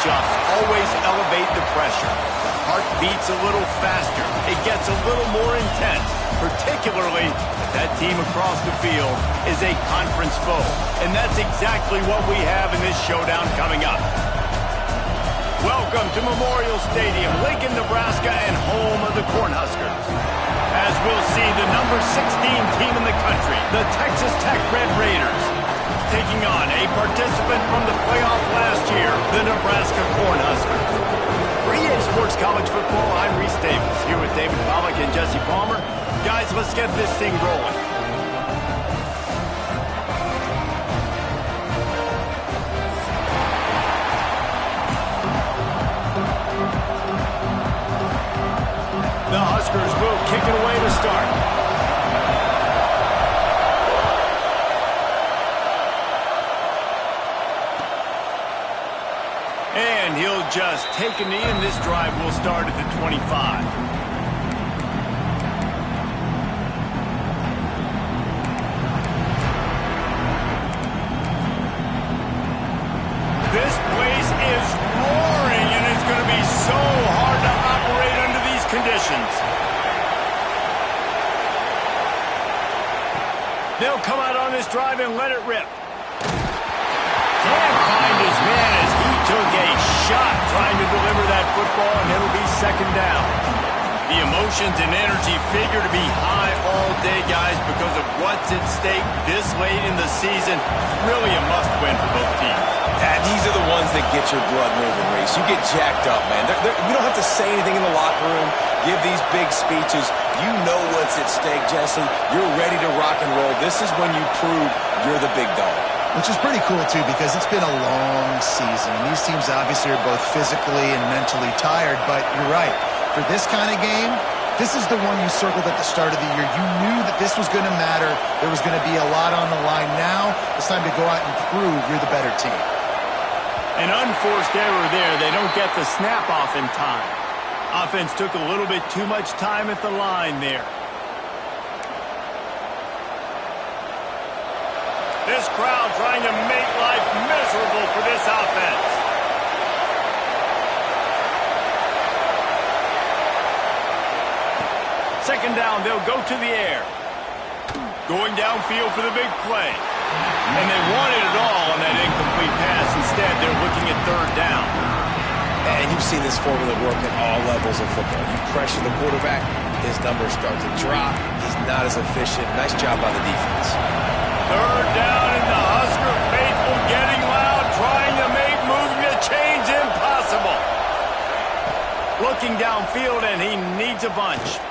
matchups always elevate the pressure. The heart beats a little faster. It gets a little more intense, particularly if that team across the field is a conference foe. And that's exactly what we have in this showdown coming up. Welcome to Memorial Stadium, Lincoln, Nebraska, and home of the Cornhuskers. As we'll see, the number 16 team in the country, the Texas Tech Red Raiders, taking on a participant from the playoff last year, the Nebraska Cornhuskers. For EA Sports College Football, I'm Reese Davis, here with David Pollack and Jesse Palmer. Guys, let's get this thing rolling. The Huskers will kick it away to start. And he'll just take a knee, and this drive will start at the 25. This place is roaring, and it's going to be so hard to operate under these conditions. They'll come out on this drive and let it rip. Can't find his man as he took a shot trying to deliver that football, and it'll be second down. The emotions and energy figure to be high all day, guys, because of what's at stake this late in the season. Really a must-win for both teams. These are the ones that get your blood moving, Reese. You get jacked up, man. You don't have to say anything in the locker room, give these big speeches. You know what's at stake, Jesse. You're ready to rock and roll. This is when you prove you're the big dog. Which is pretty cool, too, because it's been a long season. These teams obviously are both physically and mentally tired, but you're right. For this kind of game, this is the one you circled at the start of the year. You knew that this was going to matter. There was going to be a lot on the line. Now it's time to go out and prove you're the better team. An unforced error there. They don't get the snap off in time. Offense took a little bit too much time at the line there. This crowd trying to make life miserable for this offense. Second down, they'll go to the air. Going downfield for the big play. And they wanted it all on that incomplete pass. Instead, they're looking at third down. And you've seen this formula work at all levels of football. You pressure the quarterback, his numbers start to drop. He's not as efficient. Nice job by the defense. Third down, and the Husker faithful getting loud, trying to make moving the chains impossible. Looking downfield, and he needs a bunch.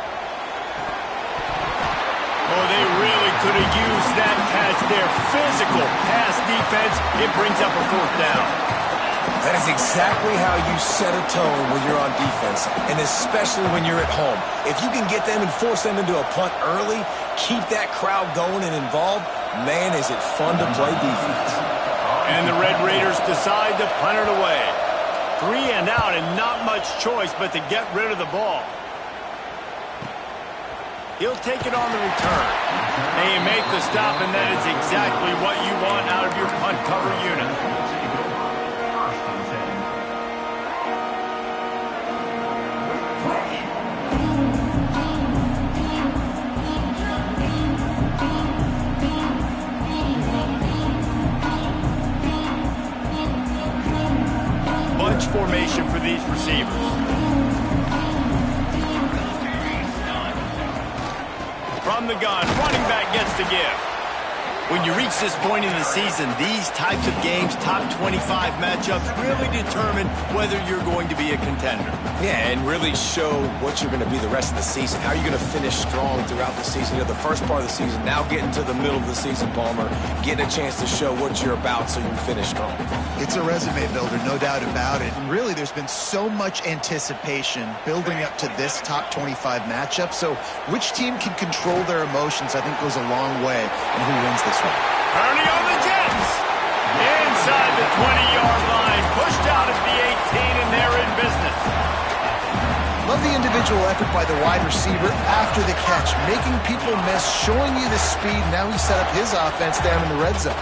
Oh, they really could have used that catch there. Physical pass defense. It brings up a fourth down. That is exactly how you set a tone when you're on defense, and especially when you're at home. If you can get them and force them into a punt early, keep that crowd going and involved, man, is it fun to play defense. And the Red Raiders decide to punt it away. 3 and out, and not much choice but to get rid of the ball. He'll take it on the return. They make the stop, and that is exactly what you want out of your punt cover unit. Bunch formation for these receivers. From the gun, running back gets the give. When you reach this point in the season, these types of games, top 25 matchups, really determine whether you're going to be a contender. Yeah, and really show what you're going to be the rest of the season. How are you going to finish strong throughout the season? You know, the first part of the season, now getting to the middle of the season, Palmer, getting a chance to show what you're about so you can finish strong. It's a resume builder, no doubt about it. And really, there's been so much anticipation building up to this top 25 matchup. So which team can control their emotions, I think, goes a long way in who wins this one. Turning on the Jets. Inside the 20-yard line. Pushed out at the 18, and they're in business. Love the individual effort by the wide receiver after the catch, making people miss, showing you the speed. Now he set up his offense down in the red zone.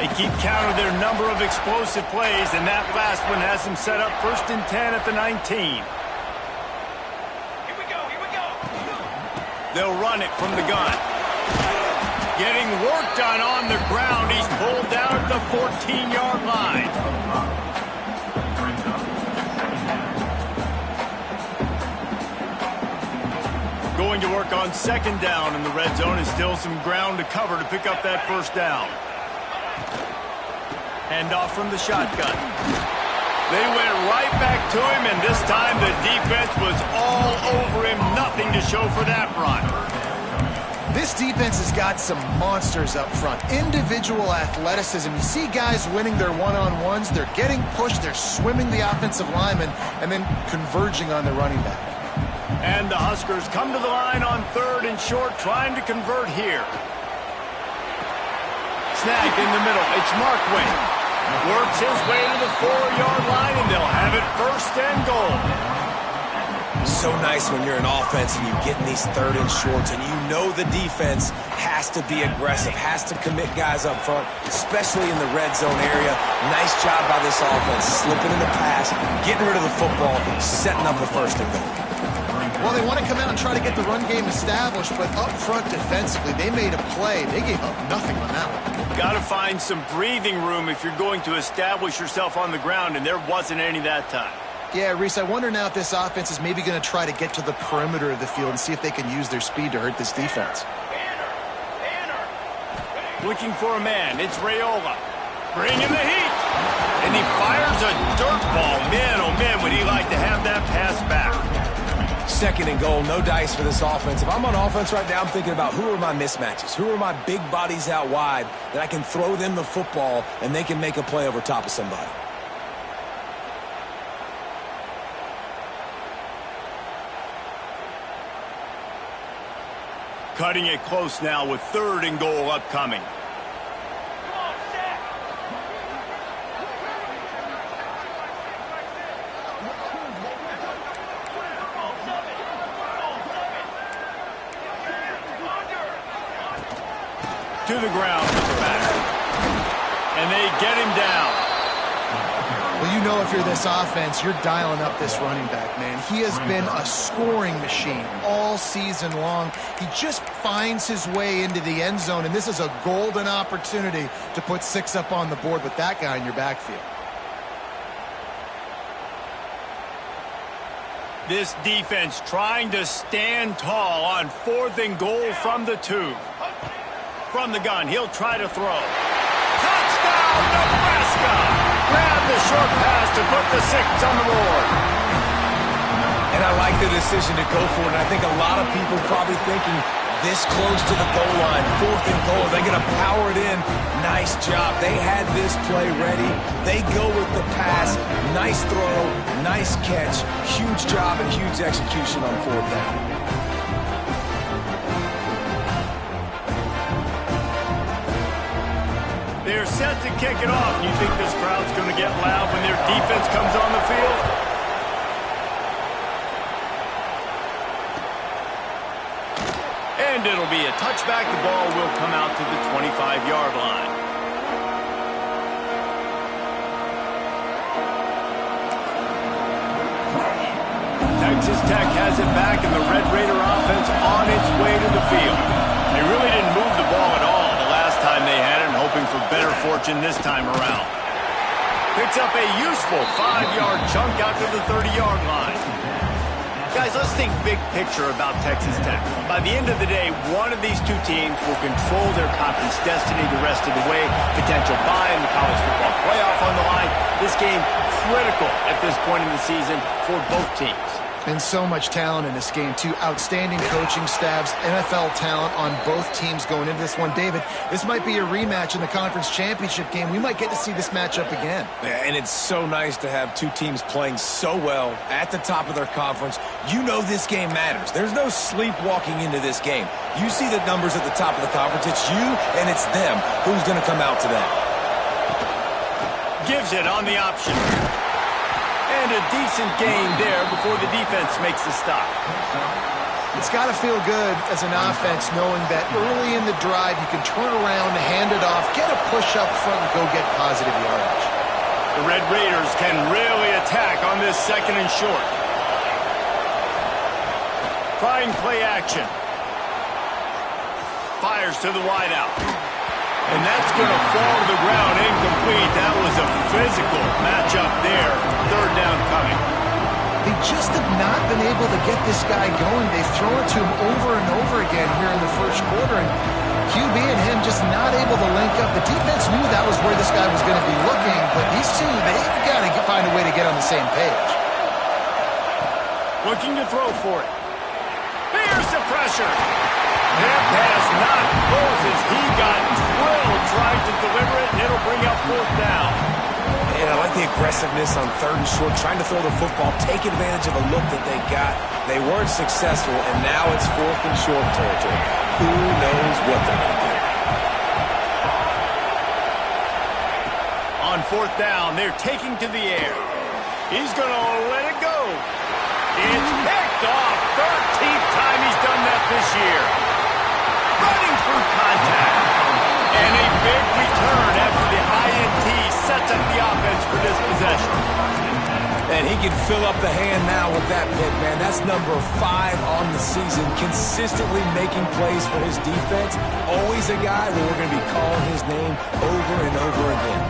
They keep count of their number of explosive plays, and that last one has them set up 1st and 10 at the 19. They'll run it from the gun. Getting work done on the ground. He's pulled down at the 14-yard line. Going to work on 2nd down in the red zone, and still some ground to cover to pick up that 1st down. Hand off from the shotgun. They went right back to him, and this time the defense was all over him. Nothing to show for that run. This defense has got some monsters up front. Individual athleticism. You see guys winning their one-on-ones. They're getting pushed. They're swimming the offensive lineman and then converging on the running back. And the Huskers come to the line on 3rd and short, trying to convert here. Snagged in the middle. It's Markway. Works his way to the 4-yard line, and they'll have it 1st and goal. So nice when you're an offense and you get in these 3rd and shorts, and you know the defense has to be aggressive, has to commit guys up front, especially in the red zone area. Nice job by this offense, slipping in the pass, getting rid of the football, setting up a 1st and goal. Well, they want to come out and try to get the run game established, but up front defensively, they made a play. They gave up nothing on that one. Got to find some breathing room if you're going to establish yourself on the ground, and there wasn't any that time. Yeah, Reese, I wonder now if this offense is maybe going to try to get to the perimeter of the field and see if they can use their speed to hurt this defense. Looking for a man. It's Raiola. Bringing the heat. And he fires a dirt ball. Man, oh man, would he like to have that pass back. 2nd and goal, no dice for this offense. If I'm on offense right now, I'm thinking about who are my mismatches? Who are my big bodies out wide that I can throw them the football and they can make a play over top of somebody? Cutting it close now with 3rd and goal upcoming. To the ground with the back. And they get him down. Well, you know if you're this offense, you're dialing up this running back, man. He has been a scoring machine all season long. He just finds his way into the end zone, and this is a golden opportunity to put 6 up on the board with that guy in your backfield. This defense trying to stand tall on 4th and goal from the 2. From the gun, he'll try to throw. Touchdown, Nebraska! Grab the short pass to put the 6 on the board. And I like the decision to go for it. And I think a lot of people probably thinking this close to the goal line, 4th and goal, they're going to power it in. Nice job. They had this play ready. They go with the pass. Nice throw, nice catch. Huge job and huge execution on 4th down. They're set to kick it off. You think this crowd's going to get loud when their defense comes on the field? And it'll be a touchback. The ball will come out to the 25-yard line. Texas Tech has it back, and the Red Raider offense on its way to the field. They really didn't move the ball at all the last time they had it, and hoping for better fortune this time around. Picks up a useful 5-yard chunk out to the 30-yard line. Guys, let's think big picture about Texas Tech. By the end of the day, one of these two teams will control their conference destiny the rest of the way. Potential bye in the college football playoff on the line. This game critical at this point in the season for both teams. And so much talent in this game, too. Outstanding coaching staffs, NFL talent on both teams going into this one. David, this might be a rematch in the conference championship game. We might get to see this matchup again. Yeah, and it's so nice to have two teams playing so well at the top of their conference. You know this game matters. There's no sleepwalking into this game. You see the numbers at the top of the conference. It's you and it's them. Who's going to come out to that? Gives it on the option. And a decent gain there before the defense makes the stop. It's got to feel good as an offense knowing that early in the drive you can turn around, hand it off, get a push up front, and go get positive yardage. The Red Raiders can really attack on this second and short. Trying play action. Fires to the wideout. And that's going to fall to the ground incomplete. That was a physical matchup there. Third down coming. They just have not been able to get this guy going. They've thrown it to him over and over again here in the first quarter, and QB and him just not able to link up. The defense knew that was where this guy was going to be looking, but these two, they've got to find a way to get on the same page. Looking to throw for it. Here's the pressure. That pass not close as he got drilled trying to deliver it, and it'll bring up fourth down. And I like the aggressiveness on third and short, trying to throw the football, take advantage of a look that they got. They weren't successful, and now it's fourth and short territory. Who knows what they're going to do? On fourth down, they're taking to the air. He's going to let it go. It's picked off. 13th time he's done that this year. Running through contact. And a big return after the INT sets up the offense for this possession. And he can fill up the hand now with that pick, man. That's number 5 on the season, consistently making plays for his defense. Always a guy where we're going to be calling his name over and over again.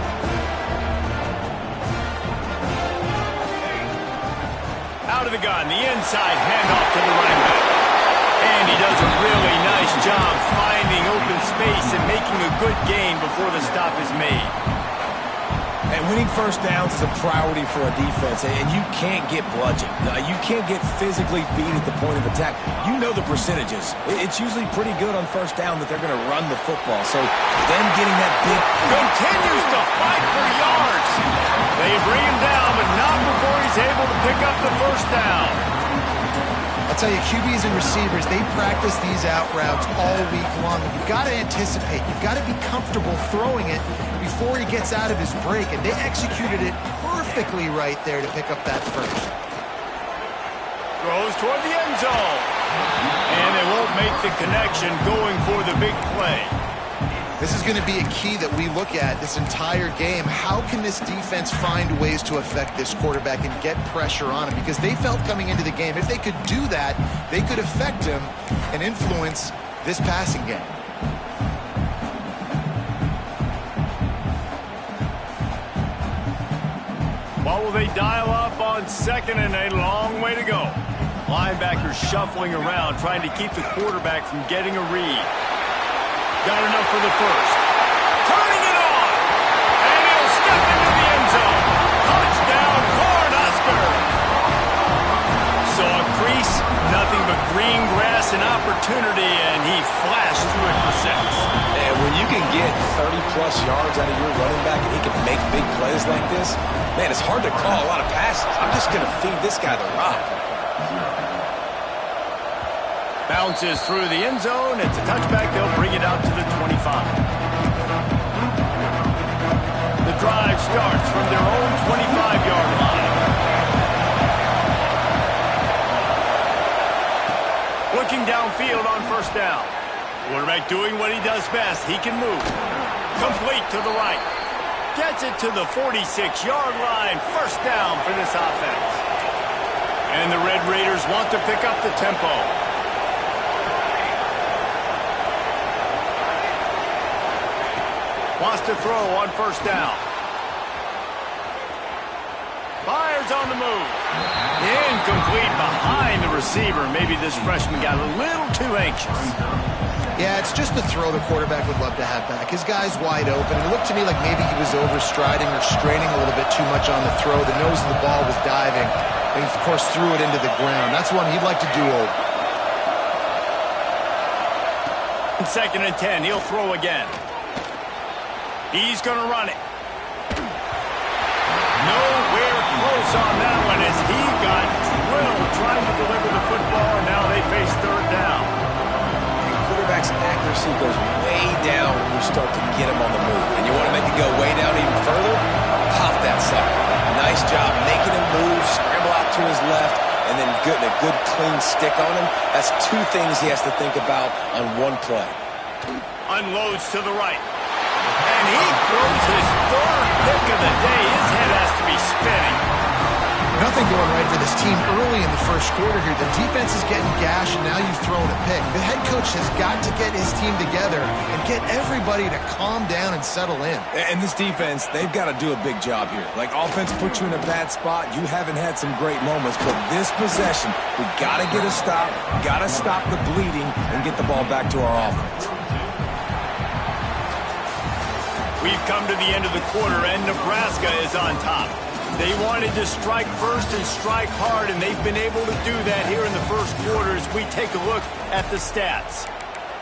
Out of the gun, the inside handoff to the running back. And he does a really nice job finding open space and making a good gain before the stop is made. And winning first downs is a priority for a defense, and you can't get bludgeoned. You can't get physically beat at the point of attack. You know the percentages. It's usually pretty good on first down that they're going to run the football. So them getting that big... Continues to fight for yards. They bring him down, but not before he's able to pick up the first down. I'll tell you, QBs and receivers, they practice these out routes all week long. You've got to anticipate. You've got to be comfortable throwing it before he gets out of his break, and they executed it perfectly right there to pick up that first. Throws toward the end zone. And they won't make the connection going for the big play. This is going to be a key that we look at this entire game. How can this defense find ways to affect this quarterback and get pressure on him? Because they felt coming into the game, if they could do that, they could affect him and influence this passing game. What will they dial up on second and a long way to go? Linebackers shuffling around, trying to keep the quarterback from getting a read. Got enough for the first. Turning it on. And he'll step into the end zone. Touchdown, Cornhuskers. Saw a crease, nothing but green grass and opportunity, and he flashed through it for 6. And when you can get 30-plus yards out of your running back and he can make big plays like this, man, it's hard to call a lot of passes. I'm just going to feed this guy the rock. Bounces through the end zone. It's a touchback. They'll bring it out to the 25. The drive starts from their own 25-yard line. Looking downfield on first down. Quarterback doing what he does best. He can move. Complete to the right. Gets it to the 46-yard line. First down for this offense. And the Red Raiders want to pick up the tempo. Wants to throw on first down. Fires on the move. Incomplete behind the receiver. Maybe this freshman got a little too anxious. Yeah, it's just the throw the quarterback would love to have back. His guy's wide open. It looked to me like maybe he was overstriding or straining a little bit too much on the throw. The nose of the ball was diving. And he, of course, threw it into the ground. That's one he'd like to do over. Second and 10. He'll throw again. He's going to run it. Nowhere close on that one as he got drilled trying to deliver the football, and now they face third down. And quarterback's accuracy goes way down when you start to get him on the move. And you want to make it go way down even further? Pop that sucker. Nice job making him move, scramble out to his left, and and then a good clean stick on him, that's two things he has to think about on one play. Unloads to the right. And he throws his third pick of the day. His head has to be spinning. Nothing going right for this team early in the first quarter here. The defense is getting gashed, and now you've thrown a pick. The head coach has got to get his team together and get everybody to calm down and settle in. And this defense, they've got to do a big job here. Like, offense put you in a bad spot. You haven't had some great moments, but this possession, we got to get a stop, got to stop the bleeding, and get the ball back to our offense. We've come to the end of the quarter, and Nebraska is on top. They wanted to strike first and strike hard, and they've been able to do that here in the first quarter as we take a look at the stats.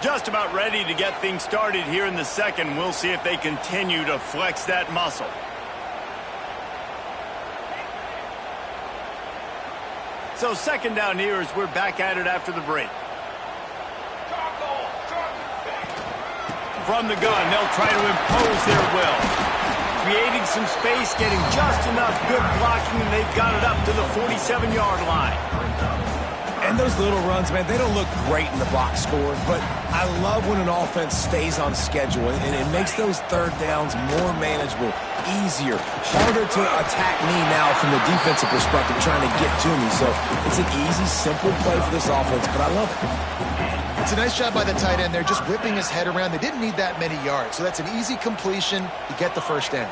Just about ready to get things started here in the second. We'll see if they continue to flex that muscle. So second down here as we're back at it after the break. From the gun, they'll try to impose their will. Creating some space, getting just enough good blocking, and they've got it up to the 47-yard line. And those little runs, man, they don't look great in the box score, but I love when an offense stays on schedule, and it makes those third downs more manageable, easier, harder to attack me now from the defensive perspective trying to get to me. So it's an easy, simple play for this offense, but I love it. It's a nice job by the tight end there, just whipping his head around. They didn't need that many yards, so that's an easy completion. You get the first down.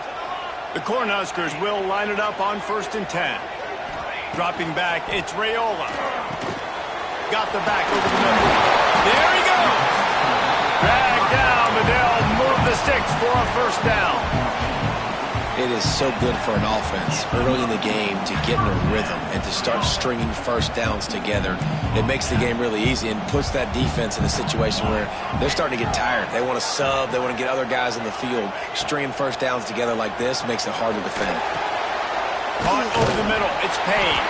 The Cornhuskers will line it up on 1st and 10. Dropping back, it's Raiola. Got the back over the middle. There he goes! Dragged down, but they'll move the sticks for a first down. It is so good for an offense early in the game to get in a rhythm and to start stringing first downs together. It makes the game really easy and puts that defense in a situation where they're starting to get tired. They want to sub. They want to get other guys in the field. Stringing first downs together like this makes it hard to defend. Caught over the middle. It's Payne.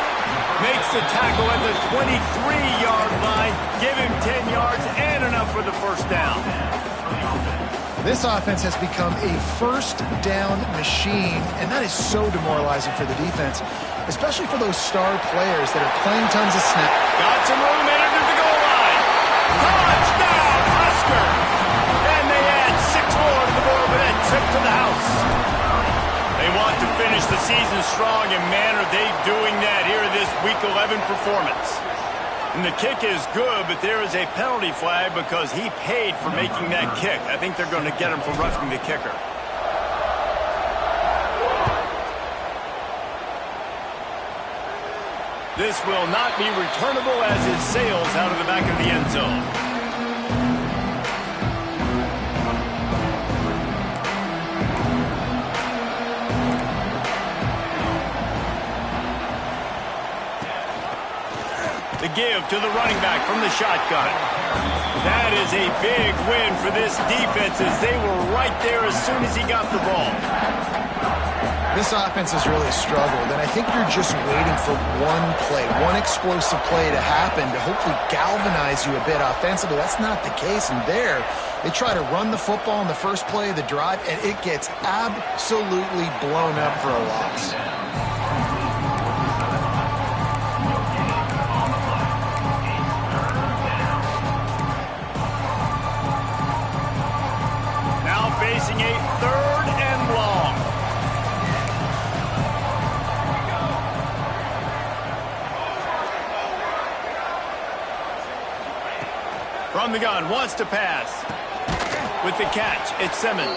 Makes the tackle at the 23-yard line. Give him 10 yards and enough for the first down. This offense has become a first down machine, and that is so demoralizing for the defense, especially for those star players that are playing tons of snaps. Got some room, entered the goal line. Touchdown, Husker! And they add 6 more to the board with that trip to the house. They want to finish the season strong, and man, are they doing that here in this Week 11 performance. And the kick is good, but there is a penalty flag because he paid for making that kick. I think they're going to get him for roughing the kicker. This will not be returnable as it sails out of the back of the end zone. The give to the running back from the shotgun. That is a big win for this defense as they were right there as soon as he got the ball. This offense has really struggled, and I think you're just waiting for one play, one explosive play to happen to hopefully galvanize you a bit offensively. That's not the case, and there they try to run the football in the first play of the drive, and it gets absolutely blown up for a loss. Facing a 3rd and long. From the gun, wants to pass. With the catch, it's Simmons.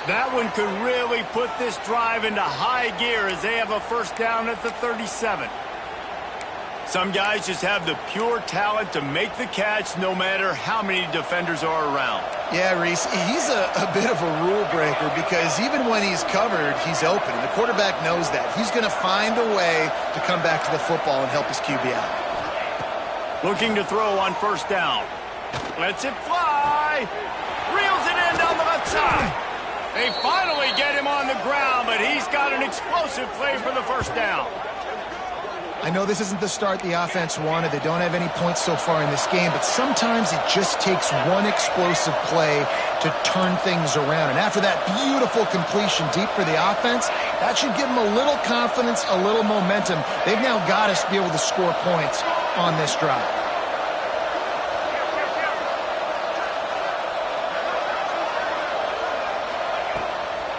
That one could really put this drive into high gear as they have a first down at the 37. Some guys just have the pure talent to make the catch no matter how many defenders are around. Yeah, Reese, he's a bit of a rule breaker because even when he's covered, he's open. And the quarterback knows that. He's going to find a way to come back to the football and help his QB out. Looking to throw on first down. Lets it fly. Reels it in down the left side. They finally get him on the ground, but he's got an explosive play for the first down. I know this isn't the start the offense wanted. They don't have any points so far in this game, but sometimes it just takes one explosive play to turn things around. And after that beautiful completion deep for the offense, that should give them a little confidence, a little momentum. They've now got to be able to score points on this drive.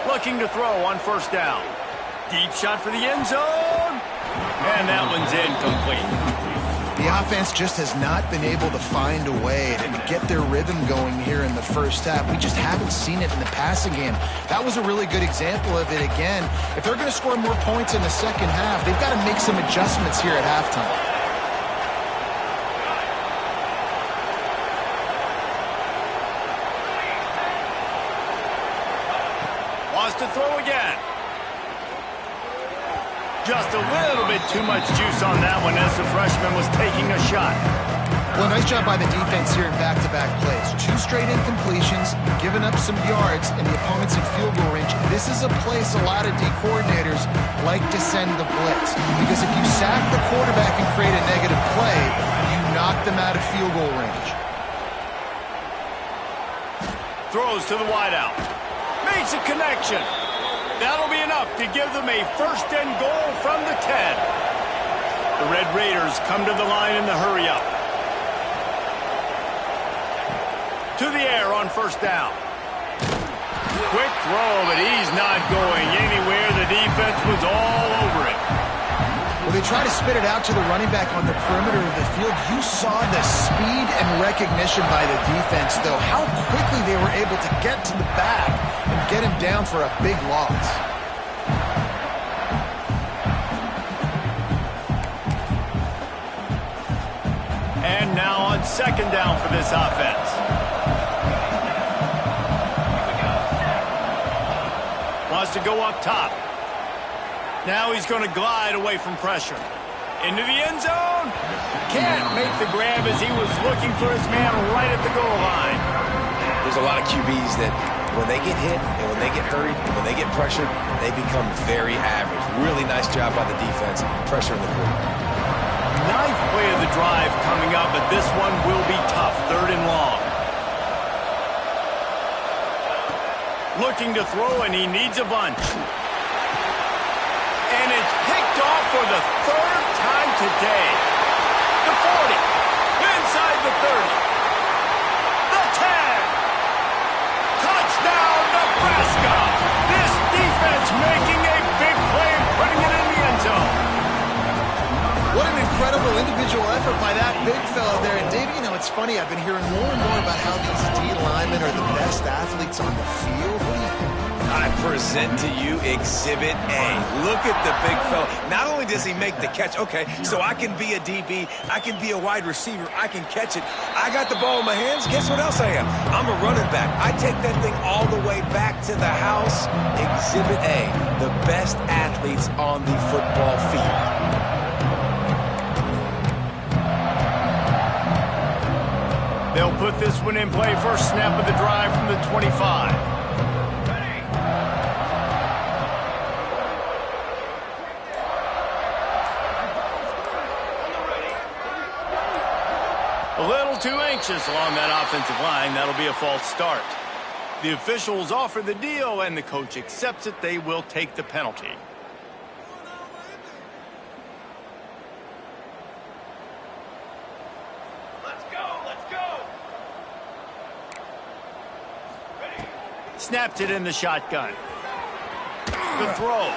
Looking to throw on first down. Deep shot for the end zone. And that one's incomplete. The offense just has not been able to find a way to get their rhythm going here in the first half. We just haven't seen it in the passing game. That was a really good example of it again. If they're going to score more points in the second half, they've got to make some adjustments here at halftime. Wants to throw again. Just a little bit too much juice on that one as the freshman was taking a shot. Well, nice job by the defense here in back-to-back plays. 2 straight incompletions, giving up some yards, and the opponent's in field goal range. This is a place a lot of D coordinators like to send the blitz. Because if you sack the quarterback and create a negative play, you knock them out of field goal range. Throws to the wideout. Makes a connection. That'll be enough to give them a first and goal from the 10. The Red Raiders come to the line in the hurry-up. To the air on first down. Quick throw, but he's not going anywhere. The defense was all over it. Well, they try to spit it out to the running back on the perimeter of the field. You saw the speed and recognition by the defense, though. How quickly they were able to get to the back and get him down for a big loss. And now on second down for this offense. Wants to go up top. Now he's going to glide away from pressure. Into the end zone. Can't make the grab as he was looking for his man right at the goal line. There's a lot of QBs that when they get hit and when they get hurried and when they get pressured, they become very average. Really nice job by the defense, pressuring the quarterback. Ninth play of the drive coming up, but this one will be tough. Third and long. Looking to throw, and he needs a bunch. And it's picked off for the third time today. The 40. Inside the 30. The 10. Touchdown, Nebraska. This defense making a big play and putting it in the end zone. What an incredible individual effort by that big fella there. And Dave, you know, it's funny. I've been hearing more and more about how these D linemen are the best athletes on the field. What do you think? I present to you Exhibit A. Look at the big fella. Not only does he make the catch, okay, so I can be a DB, I can be a wide receiver, I can catch it. I got the ball in my hands. Guess what else I am? I'm a running back. I take that thing all the way back to the house. Exhibit A, the best athletes on the football field. They'll put this one in play. First snap of the drive from the 25. A little too anxious along that offensive line. That'll be a false start. The officials offer the deal, and the coach accepts it. They will take the penalty. Let's go! Ready? Snapped it in the shotgun. The throw.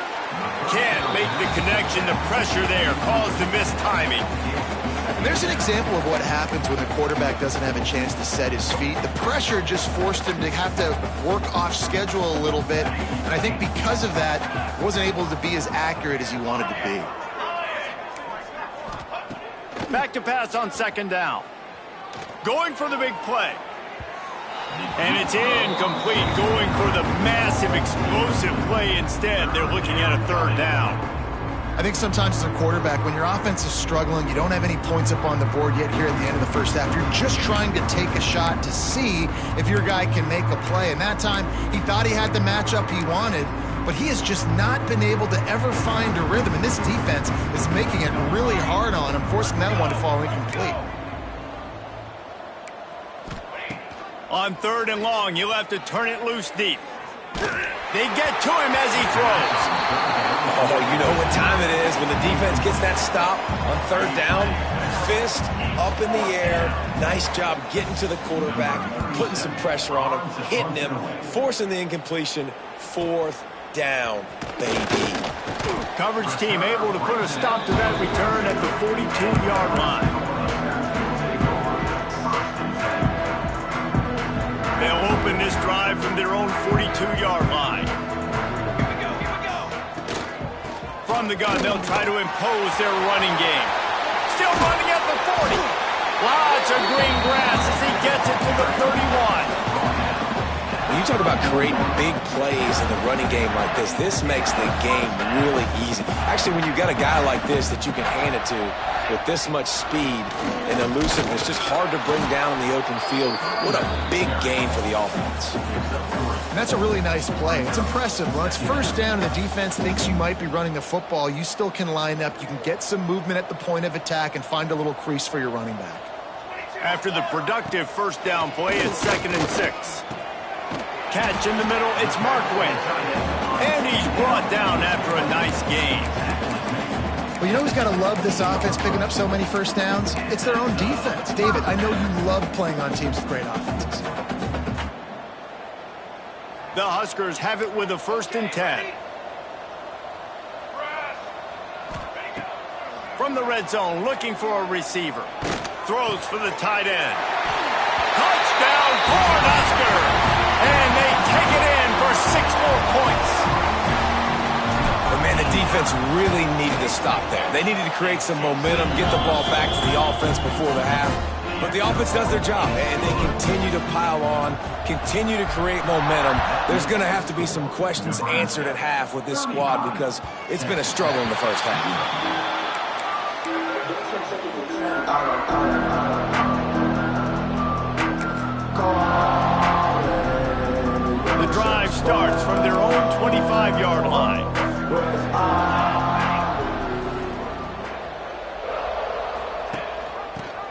Can't make the connection. The pressure there caused the missed timing. And there's an example of what happens when the quarterback doesn't have a chance to set his feet. The pressure just forced him to have to work off schedule a little bit. And I think because of that, he wasn't able to be as accurate as he wanted to be. Back to pass on second down. Going for the big play. And it's incomplete. Going for the massive, explosive play instead. They're looking at a third down. I think sometimes as a quarterback, when your offense is struggling, you don't have any points up on the board yet here at the end of the first half. You're just trying to take a shot to see if your guy can make a play. And that time, he thought he had the matchup he wanted, but he has just not been able to ever find a rhythm, and this defense is making it really hard on him, forcing that one to fall incomplete. On 3rd and long, you'll have to turn it loose deep. They get to him as he throws. Oh, you know what time it is when the defense gets that stop on 3rd down. Fist up in the air. Nice job getting to the quarterback, putting some pressure on him, hitting him, forcing the incompletion. 4th down, baby. Coverage team able to put a stop to that return at the 42-yard line. They'll open this drive from their own 42-yard line. Here we go. From the gun, they'll try to impose their running game. Still running at the 40. Lots of green grass as he gets it to the 31. When you talk about creating big plays in the running game like this makes the game really easy. Actually, when you've got a guy like this that you can hand it to with this much speed and elusiveness, just hard to bring down in the open field. What a big gain for the offense. And that's a really nice play. It's impressive. When it's 1st down and the defense thinks you might be running the football, you still can line up. You can get some movement at the point of attack and find a little crease for your running back. After the productive 1st down play, it's 2nd and 6. Catch in the middle, it's Markwin. And he's brought down after a nice gain. Well, you know who's got to love this offense picking up so many 1st downs? It's their own defense. David, I know you love playing on teams with great offenses. The Huskers have it with a 1st and 10. From the red zone, looking for a receiver. Throws for the tight end. Touchdown, Cornhusker! And they take it in for 6 more points. But man, the defense really needed to stop there. They needed to create some momentum, get the ball back to the offense before the half. But the offense does their job, and they continue to pile on, continue to create momentum. There's going to have to be some questions answered at half with this squad because it's been a struggle in the 1st half. The drive starts from their own 25-yard line.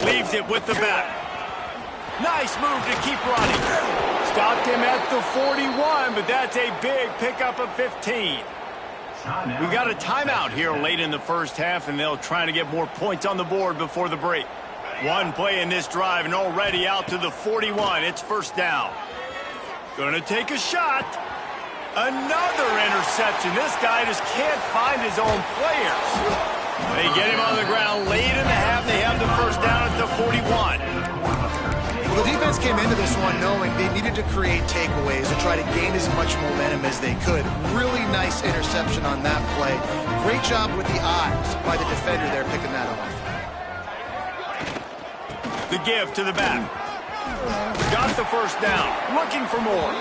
Leaves it with the back. Nice move to keep running. Stopped him at the 41, but that's a big pickup of 15. We've got a timeout here late in the 1st half, and they'll try to get more points on the board before the break. One play in this drive, and already out to the 41. It's 1st down. Gonna take a shot. Another interception. This guy just can't find his own players. They get him on the ground late in the half. They have the 1st down at the 41. Well, the defense came into this one knowing they needed to create takeaways and try to gain as much momentum as they could. Really nice interception on that play. Great job with the eyes by the defender there picking that off. The give to the back. Got the 1st down. Looking for more.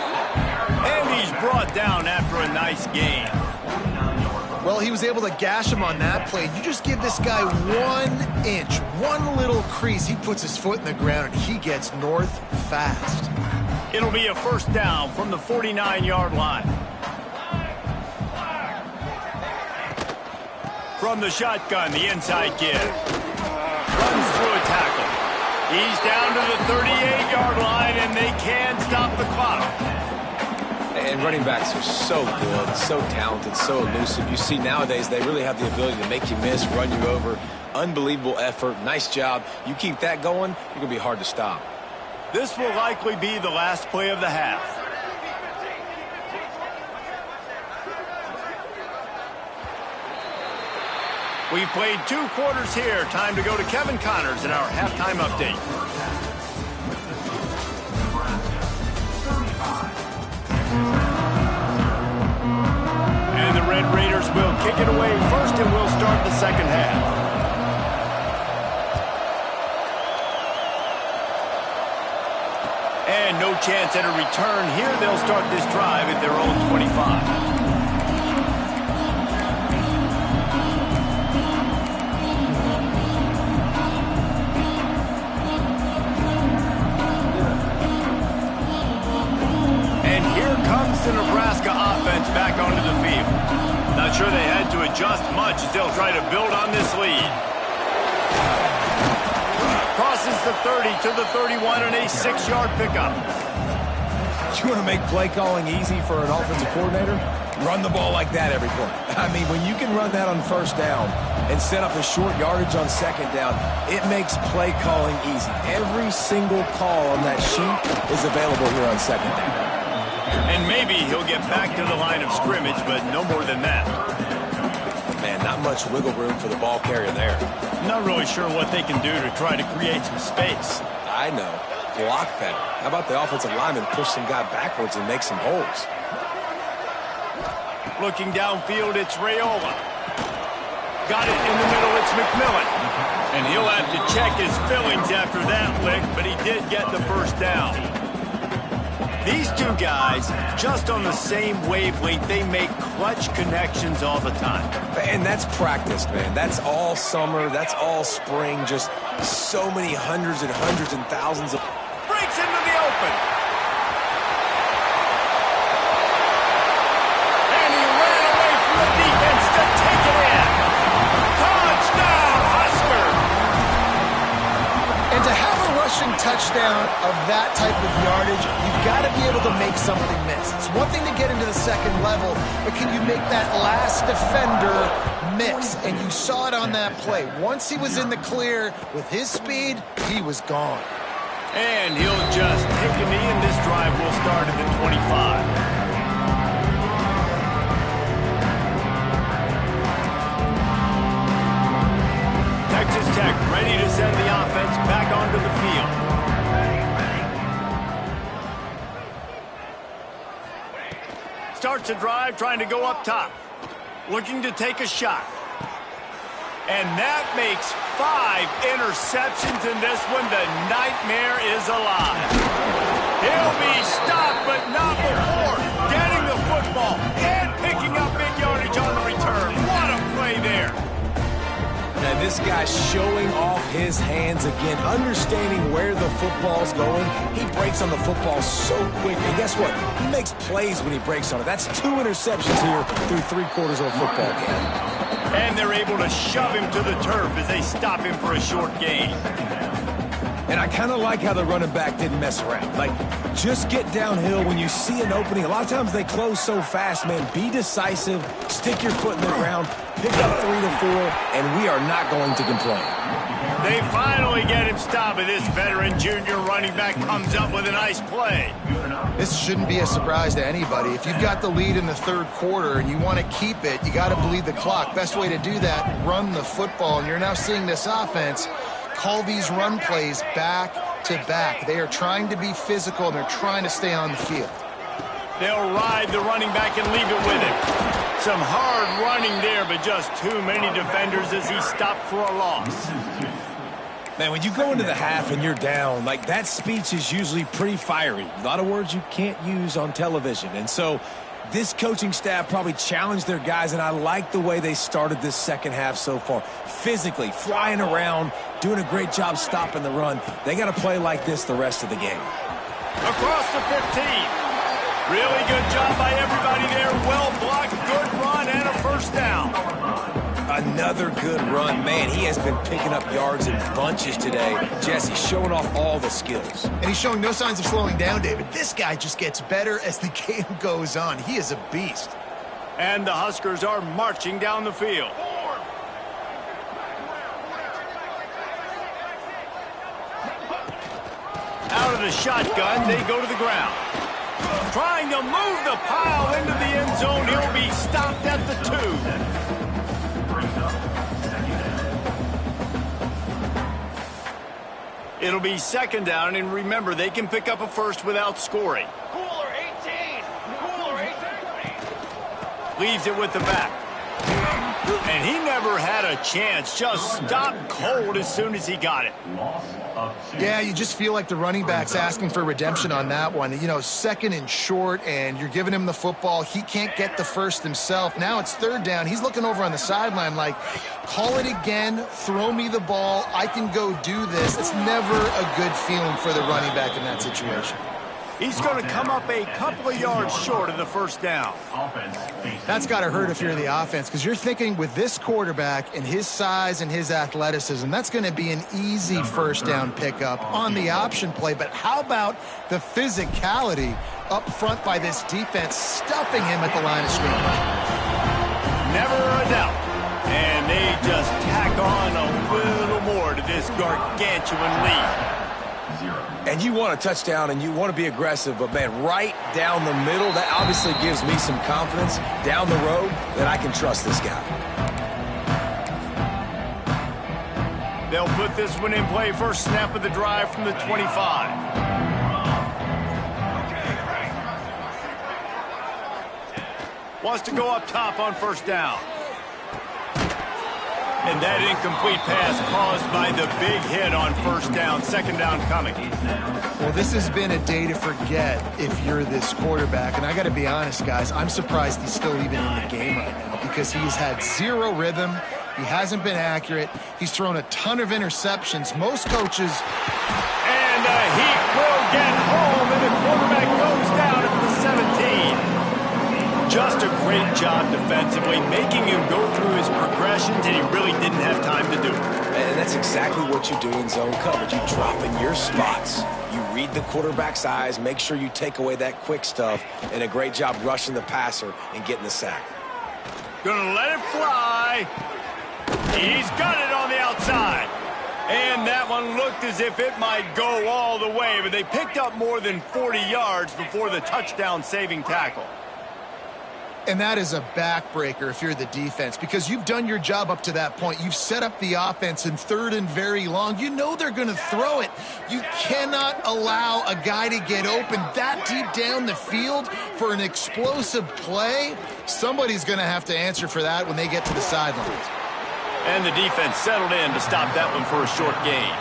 And he's brought down after a nice gain. Well, he was able to gash him on that play. You just give this guy 1 inch, one little crease. He puts his foot in the ground, and he gets north fast. It'll be a 1st down from the 49-yard line. From the shotgun, the inside give. Runs through a tackle. He's down to the 38-yard line, and they can't stop the clock. And running backs are so good, so talented, so elusive. You see nowadays they really have the ability to make you miss, run you over. Unbelievable effort. Nice job. You keep that going, you're going to be hard to stop. This will likely be the last play of the half. We've played 2 quarters here. Time to go to Kevin Connors in our halftime update. And the Red Raiders will kick it away first, and we'll start the 2nd half. And no chance at a return here. They'll start this drive at their own 25. And here comes the Nebraska offense back onto the field. sure they had to adjust much as they'll try to build on this lead. Crosses the 30 to the 31 and a 6-yard pickup. You want to make play calling easy for an offensive coordinator? Run the ball like that every play. I mean, when you can run that on first down and set up a short yardage on second down, it makes play calling easy. Every single call on that sheet is available here on second down. And maybe he'll get back to the line of scrimmage, but no more than that. Man, not much wiggle room for the ball carrier there. Not really sure what they can do to try to create some space. I know. Block better. How about the offensive lineman push some guy backwards and make some holes? Looking downfield, it's Raiola. Got it in the middle, it's McMillan. And he'll have to check his fillings after that lick, but he did get the first down. These two guys, just on the same wavelength, they make clutch connections all the time. And that's practice, man. That's all summer. That's all spring. Just so many hundreds and thousands of... Breaks into the open. And he ran away from the defense to take it in. Touchdown, Husker! And to have a rushing touchdown of that type of yardage, you've got to be able to make something miss. It's one thing to get into the second level, but can you make that last defender miss? And you saw it on that play. Once he was in the clear with his speed, he was gone. And he'll just take a knee, and this drive will start at the 25. Texas Tech ready to send the offense back onto the field. Starts a drive trying to go up top. Looking to take a shot. And that makes 5 interceptions in this one. The nightmare is alive. He'll be stopped, but not before getting the football and picking up big yardage on the return. What a play there. And this guy's showing off his hands again, understanding where the football's going. He breaks on the football so quick. And guess what? He makes plays when he breaks on it. That's 2 interceptions here through 3/4 of a football game. And they're able to shove him to the turf as they stop him for a short gain. And I kind of like how the running back didn't mess around. Like, just get downhill when you see an opening. A lot of times they close so fast, man. Be decisive, stick your foot in the ground, pick up 3 to 4, and we are not going to complain. They finally get him stopped, and this veteran junior running back comes up with a nice play. This shouldn't be a surprise to anybody. If you've got the lead in the third quarter and you want to keep it, you got to bleed the clock. Best way to do that, run the football. And you're now seeing this offense call these run plays back to back. They are trying to be physical, and they're trying to stay on the field. They'll ride the running back and leave it with him. Some hard running there, but just too many defenders as he stopped for a loss. Man, when you go into the half and you're down, like, that speech is usually pretty fiery. A lot of words you can't use on television. And so this coaching staff probably challenged their guys, and I like the way they started this second half so far. Physically, flying around, doing a great job stopping the run. They got to play like this the rest of the game. Across the 15. Really good job by everybody there. Well blocked, good run, and a first down. Another good run. Man, he has been picking up yards in bunches today. Jesse showing off all the skills. And he's showing no signs of slowing down, David. This guy just gets better as the game goes on. He is a beast. And the Huskers are marching down the field. Out of the shotgun, they go to the ground. Trying to move the pile into the end zone. He'll be stopped at the 2. It'll be second down, and remember, they can pick up a first without scoring. Cooler 18. Cooler 18. Leaves it with the back. And he never had a chance. Just stopped cold as soon as he got it. Yeah, you just feel like the running back's asking for redemption on that one. You know, second and short, and you're giving him the football. He can't get the first himself. Now it's third down. He's looking over on the sideline like, call it again, throw me the ball, I can go do this. It's never a good feeling for the running back in that situation. He's going to come up a couple of yards short of the first down. That's got to hurt if you're the offense, because you're thinking with this quarterback and his size and his athleticism, that's going to be an easy first down pickup on the option play. But how about the physicality up front by this defense, stuffing him at the line of scrimmage? Never a doubt. And they just tack on a little more to this gargantuan lead. And you want a touchdown and you want to be aggressive, but man, right down the middle, that obviously gives me some confidence down the road that I can trust this guy. They'll put this one in play, first snap of the drive from the 25. Wants to go up top on first down. And that incomplete pass caused by the big hit on first down. Second down coming. Well, this has been a day to forget if you're this quarterback. And I got to be honest, guys, I'm surprised he's still even in the game right now because he's had zero rhythm. He hasn't been accurate. He's thrown a ton of interceptions. Most coaches... And he will get home, and the quarterback goes down at the 17. Just a great job defensively, making him go through his progressions, and he really didn't have time to do it. And that's exactly what you do in zone coverage. You drop in your spots. You read the quarterback's eyes, make sure you take away that quick stuff, and a great job rushing the passer and getting the sack. Gonna let it fly. He's got it on the outside. And that one looked as if it might go all the way, but they picked up more than 40 yards before the touchdown-saving tackle. And that is a backbreaker if you're the defense, because you've done your job up to that point. You've set up the offense in third and very long. You know they're going to throw it. You cannot allow a guy to get open that deep down the field for an explosive play. Somebody's going to have to answer for that when they get to the sidelines. And the defense settled in to stop that one for a short gain.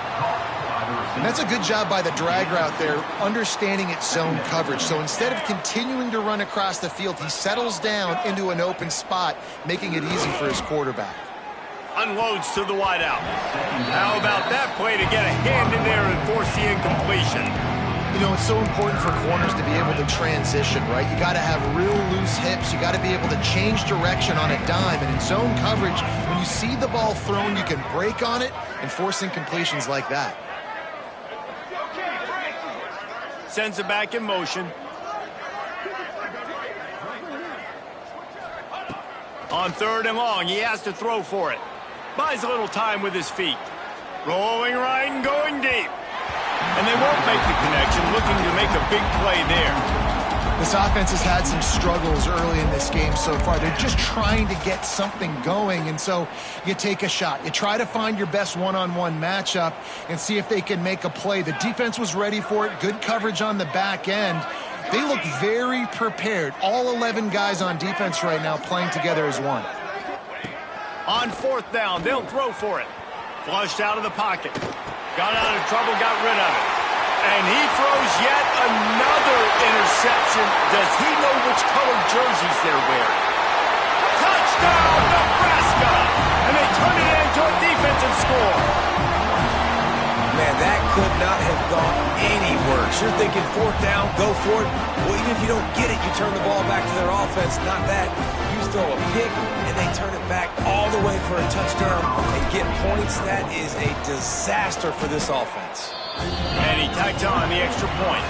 And that's a good job by the drag route there, understanding its zone coverage. So instead of continuing to run across the field, he settles down into an open spot, making it easy for his quarterback. Unloads to the wideout. How about that play to get a hand in there and force the incompletion? You know, it's so important for corners to be able to transition, right? You got to have real loose hips. You got to be able to change direction on a dime. And in zone coverage, when you see the ball thrown, you can break on it and force incompletions like that. Sends it back in motion. On third and long, he has to throw for it. Buys a little time with his feet. Rolling right and going deep. And they won't make the connection, looking to make a big play there. This offense has had some struggles early in this game so far. They're just trying to get something going, and so you take a shot. You try to find your best one-on-one matchup and see if they can make a play. The defense was ready for it. Good coverage on the back end. They look very prepared. All 11 guys on defense right now playing together as one. On fourth down, they'll throw for it. Flushed out of the pocket. Got out of trouble, got rid of it. And he throws yet another interception. Does he know which colored jerseys they're wearing? Touchdown, Nebraska! And they turn it into a defensive score. Man, that could not have gone any worse. You're thinking fourth down, go for it. Well, even if you don't get it, you turn the ball back to their offense. Not that. You throw a pick, and they turn it back all the way for a touchdown and get points. That is a disaster for this offense. And he tacked on the extra point.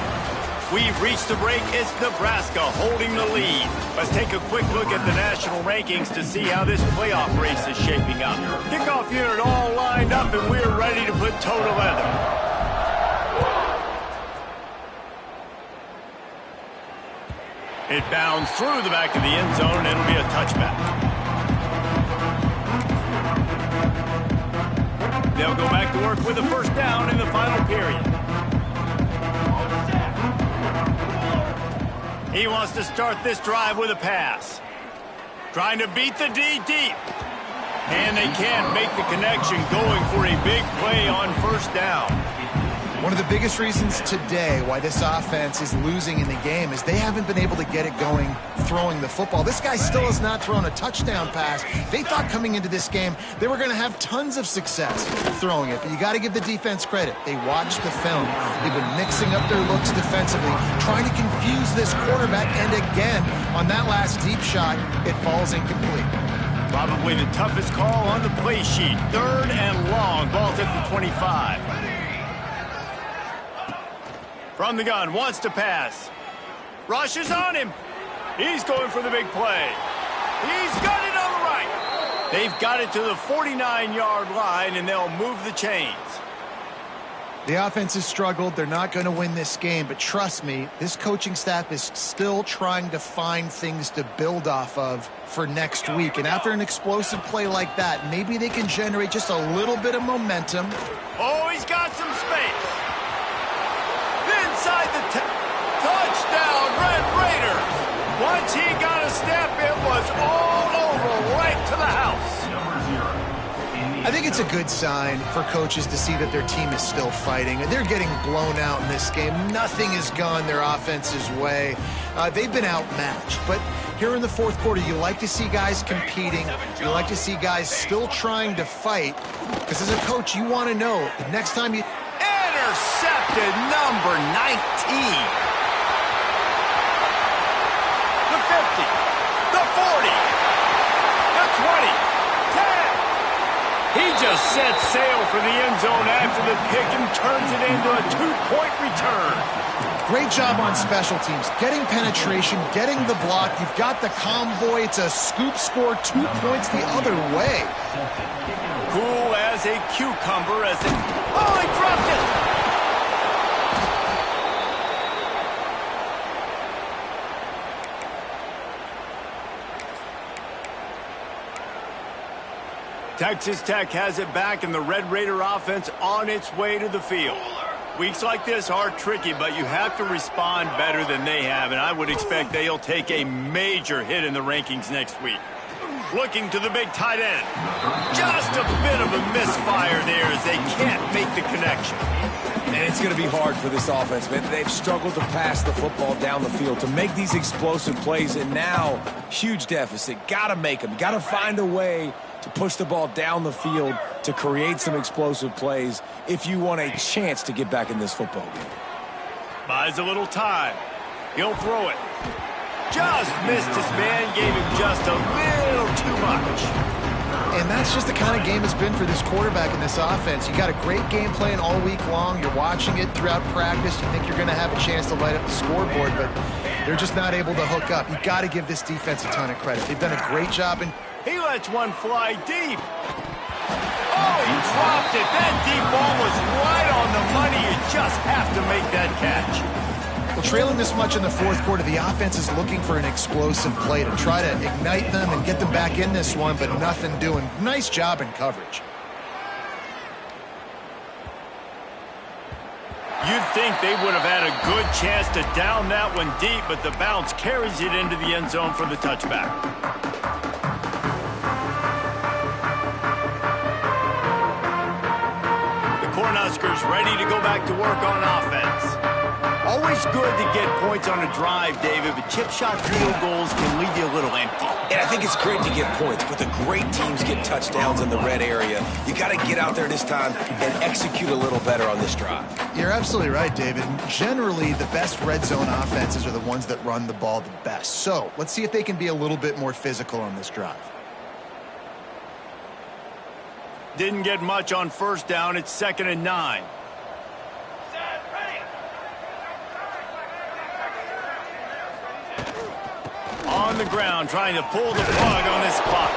We've reached the break. It's Nebraska holding the lead. Let's take a quick look at the national rankings to see how this playoff race is shaping up. Kickoff unit all lined up, and we're ready to put toe to leather. It bounds through the back of the end zone, and it'll be a touchback. They'll go back to work with a first down in the final period. He wants to start this drive with a pass. Trying to beat the D deep. And they can't make the connection, going for a big play on first down. One of the biggest reasons today why this offense is losing in the game is they haven't been able to get it going throwing the football. This guy still has not thrown a touchdown pass. They thought coming into this game they were going to have tons of success throwing it, but you got to give the defense credit. They watched the film. They've been mixing up their looks defensively, trying to confuse this quarterback, and again, on that last deep shot, it falls incomplete. Probably the toughest call on the play sheet. 3rd and long. Ball's at the 25. From the gun, wants to pass. Rush is on him. He's going for the big play. He's got it on the right. They've got it to the 49-yard line, and they'll move the chains. The offense has struggled. They're not going to win this game, but trust me, this coaching staff is still trying to find things to build off of for next week. And after an explosive play like that, maybe they can generate just a little bit of momentum. Oh, he's got some space. Inside the touchdown, Red Raiders. Once he got a step, it was all over, right to the house. I think it's a good sign for coaches to see that their team is still fighting. They're getting blown out in this game. Nothing has gone their offense's way. They've been outmatched. But here in the fourth quarter, you like to see guys competing. You like to see guys still trying to fight. Because as a coach, you want to know the next time you... Intercepted, number 19. The 50, the 40, the 20, 10. He just set sail for the end zone after the pick and turns it into a 2-point return. Great job on special teams. Getting penetration, getting the block. You've got the convoy. It's a scoop score, 2 points the other way. Cool as a cucumber as it... Oh, he dropped it! Texas Tech has it back, and the Red Raider offense on its way to the field. Weeks like this are tricky, but you have to respond better than they have, and I would expect they'll take a major hit in the rankings next week. Looking to the big tight end. Just a bit of a misfire there as they can't make the connection. And it's going to be hard for this offense, man. They've struggled to pass the football down the field, to make these explosive plays, and now, huge deficit. Got to make them. Got to find a way to push the ball down the field to create some explosive plays if you want a chance to get back in this football game. Buys a little time. He'll throw it. Just missed his man, gave him just a little too much. And that's just the kind of game it's been for this quarterback in this offense. You got a great game plan all week long. You're watching it throughout practice. You think you're going to have a chance to light up the scoreboard, but they're just not able to hook up. You got to give this defense a ton of credit. They've done a great job. He lets one fly deep. Oh, he dropped it. That deep ball was right on the money. You just have to make that catch. Well, trailing this much in the fourth quarter, the offense is looking for an explosive play to try to ignite them and get them back in this one, but nothing doing. Nice job in coverage. You'd think they would have had a good chance to down that one deep, but the bounce carries it into the end zone for the touchback. The Cornhuskers ready to go back to work on offense. Always good to get points on a drive, David, but chip shot field goals can leave you a little empty. And I think it's great to get points, but the great teams get touchdowns in the red area. You got to get out there this time and execute a little better on this drive. You're absolutely right, David. Generally, the best red zone offenses are the ones that run the ball the best. So let's see if they can be a little bit more physical on this drive. Didn't get much on first down. It's 2nd and 9. On the ground, trying to pull the plug on this clock.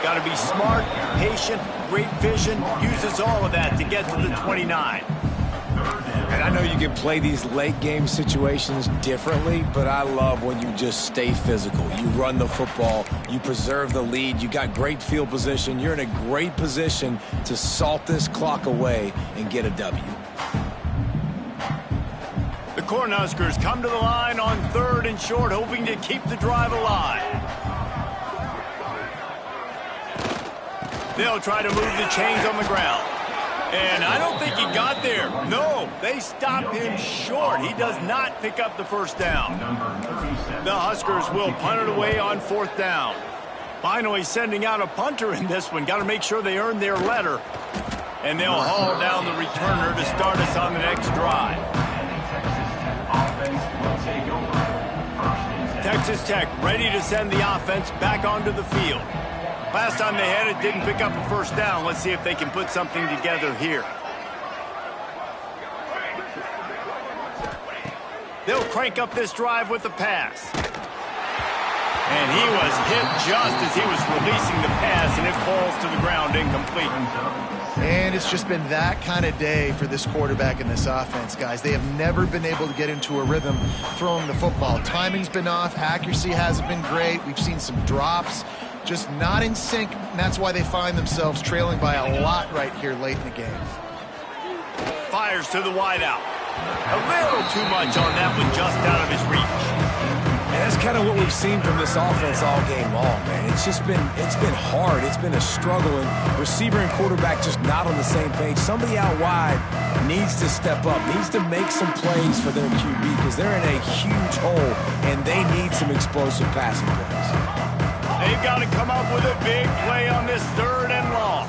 Got to be smart, patient, great vision. Uses all of that to get to the 29. And I know you can play these late game situations differently, but I love when you just stay physical. You run the football, you preserve the lead, you got great field position. You're in a great position to salt this clock away and get a W. The Cornhuskers come to the line on 3rd and short, hoping to keep the drive alive. They'll try to move the chains on the ground. And I don't think he got there. No, they stopped him short. He does not pick up the first down. The Huskers will punt it away on 4th down. Finally sending out a punter in this one. Got to make sure they earn their letter. And they'll haul down the returner to start us on the next drive. Texas Tech ready to send the offense back onto the field. Last time they had it, didn't pick up a first down. Let's see if they can put something together here. They'll crank up this drive with the pass. And he was hit just as he was releasing the pass, and it falls to the ground incomplete. And it's just been that kind of day for this quarterback and this offense, guys. They have never been able to get into a rhythm throwing the football. Timing's been off. Accuracy hasn't been great. We've seen some drops. Just not in sync, and that's why they find themselves trailing by a lot right here late in the game. Fires to the wideout. A little too much on that one, just out of his reach. And that's kind of what we've seen from this offense all game long, man. It's been hard. It's been a struggle, and receiver and quarterback just not on the same page. Somebody out wide needs to step up, needs to make some plays for their QB because they're in a huge hole, and they need some explosive passing plays. They've got to come up with a big play on this 3rd and long.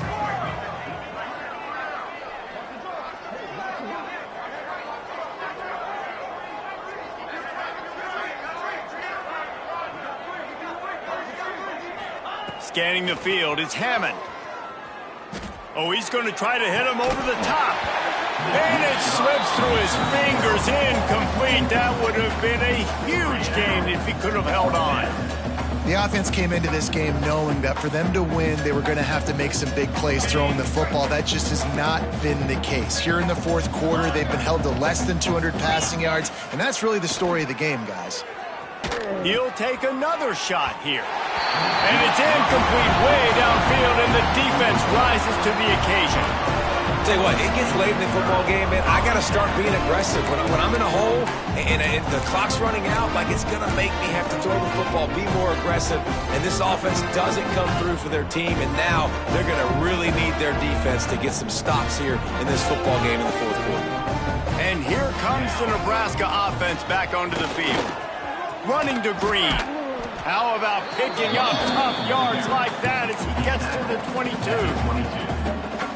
Scanning the field, it's Hammond. Oh, he's going to try to hit him over the top. And it slips through his fingers, incomplete. That would have been a huge game if he could have held on. The offense came into this game knowing that for them to win, they were going to have to make some big plays throwing the football. That just has not been the case. Here in the 4th quarter, they've been held to less than 200 passing yards, and that's really the story of the game, guys. He'll take another shot here. And it's incomplete way downfield, and the defense rises to the occasion. Tell you what, it gets late in the football game, man. I got to start being aggressive. When I'm in a hole and the clock's running out, like it's going to make me have to throw the football, be more aggressive. And this offense doesn't come through for their team, and now they're going to really need their defense to get some stops here in this football game in the 4th quarter. And here comes the Nebraska offense back onto the field. Running to Green. How about picking up tough yards like that as he gets to the 22?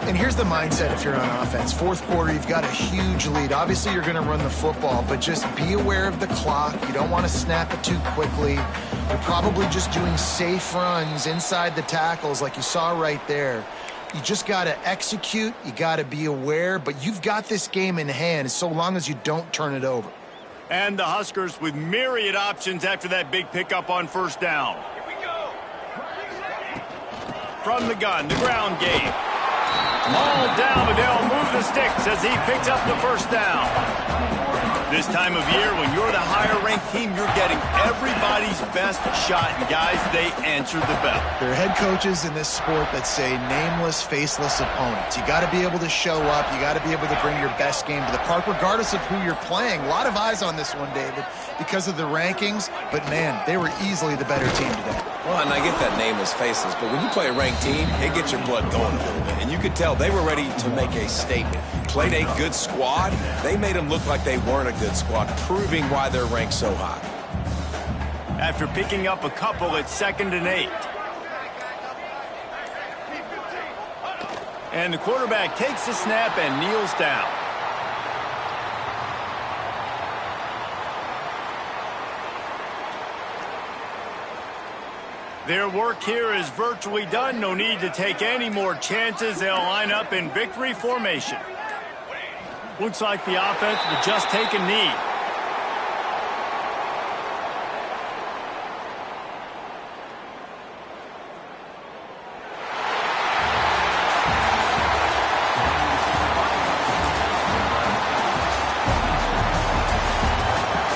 And here's the mindset if you're on offense. 4th quarter, you've got a huge lead. Obviously, you're going to run the football, but just be aware of the clock. You don't want to snap it too quickly. You're probably just doing safe runs inside the tackles like you saw right there. You just got to execute. You got to be aware, but you've got this game in hand so long as you don't turn it over. And the Huskers with myriad options after that big pickup on 1st down. Here we go. From the gun, the ground game. All down, but they'll move the sticks as he picks up the 1st down. This time of year, when you're the higher-ranked team, you're getting everybody's best shot. And guys, they answered the bell. There are head coaches in this sport that say nameless, faceless opponents. You got to be able to show up. You got to be able to bring your best game to the park, regardless of who you're playing. A lot of eyes on this one, David, because of the rankings. But, man, they were easily the better team today. Well, and I get that nameless faceless, but when you play a ranked team, it gets your blood going a little bit. And you could tell they were ready to make a statement. Played a good squad. They made them look like they weren't a good squad, proving why they're ranked so high. After picking up a couple at 2nd and 8. And the quarterback takes the snap and kneels down. Their work here is virtually done. No need to take any more chances. They'll line up in victory formation. Looks like the offense will just take a knee.